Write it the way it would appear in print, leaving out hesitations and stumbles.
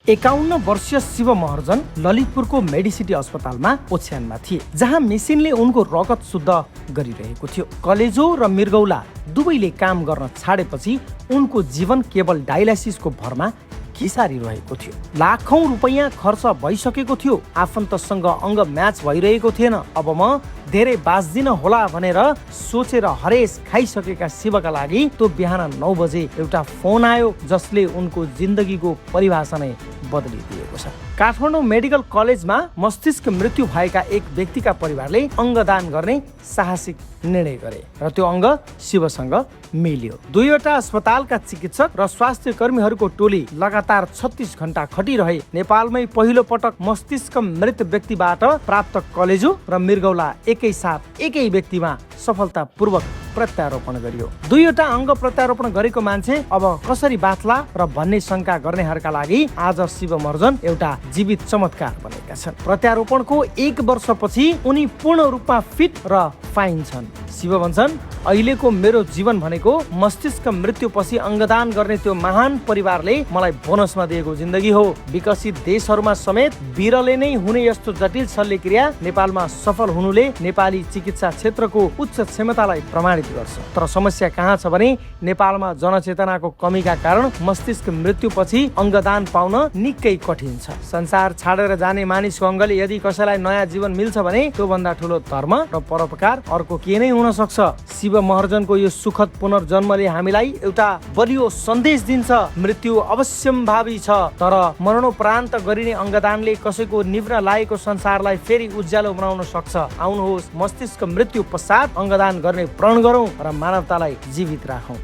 51 वर्षीय शिव महर्जन ललितपुरको मेडिसिटी अस्पतालमा ओछ्यानमा थिए, जहाँ मेसिनले उनको रगत शुद्ध गरिरहेको थियो। कलेजो र मृगौला दुवैले काम गर्न छाडेपछि उनको जीवन केवल डायलाइसिसको भरमा खिसारिरहेको थियो। लाखौं रुपैयाँ खर्च भइसकेको थियो। आफन्तसँग अङ्ग म्याच भइरहेको थिएन। अब म धेरै बाँच्दिन होला भनेर सोचेर हरेस खाइसकेका शिवका लागि त्यो बिहान 9 बजे एउटा फोन आयो, जसले उनको जिन्दगीको परिभाषा नै बदलिदिएको छ। काठमाडौँ मेडिकल कलेजमा मस्तिष्क मृत्यु भएका एक व्यक्तिका परिवारले अङ्गदान गर्ने साहसिक निर्णय गरे र त्यो अङ्ग शिवसँग मिल्यो। दुईवटा अस्पतालका चिकित्सक र स्वास्थ्य कर्मीहरूको टोली लगातार 36 घण्टा खटिरहे। नेपालमै पहिलो पटक मस्तिष्क मृत व्यक्तिबाट प्राप्त कलेजो र मृगौला एकै साथ एकै व्यक्तिमा सफलतापूर्वक प्रत्यारोपण गरियो। दुईवटा अङ्ग प्रत्यारोपण गरेको मान्छे अब कसरी बाँच्ला र भन्ने शङ्का गर्नेहरूका लागि आज शिव महर्जन एउटा जीवित चमत्कार बनेका छन्। प्रत्यारोपणको 1 वर्षपछि उनी पूर्ण रूपमा फिट र फाइन छन्। शिव भन्छन्, अहिलेको मेरो जीवन भनेको मस्तिष्क मृत्युपछि अङ्गदान गर्ने त्यो महान परिवारले मलाई बोनसमा दिएको जिन्दगी हो। विकसित देशहरूमा समेत बिरले नै हुने यस्तो जटिल शल्यक्रिया नेपालमा सफल हुनुले नेपाली चिकित्सा क्षेत्रको उच्च क्षमतालाई प्रमाणित गर्छ। तर समस्या कहाँ छ भने नेपालमा जनचेतनाको कमीका कारण मस्तिष्क मृत्युपछि अङ्गदान पाउन निकै कठिन छ। संसार छाडेर जाने मानिसको अङ्गले यदि कसैलाई नयाँ जीवन मिल्छ भने त्यो भन्दा ठुलो धर्म र परोपकार अर्को के नै हुन सक्छ। शिव महर्जनको यो सुखद पुनर्जन्मले हामीलाई एउटा बलियो सन्देश दिन्छ। मृत्यु अवश्यम्भावी छ, तर मरणोपरान्त गरिने अङ्गदानले कसैको निभ्न लागेको संसारलाई फेरि उज्यालो बनाउन सक्छ। आउनुहोस्, मस्तिष्क मृत्यु पश्चात अङ्गदान गर्ने प्रण गरौँ र मानवतालाई जीवित राखौँ।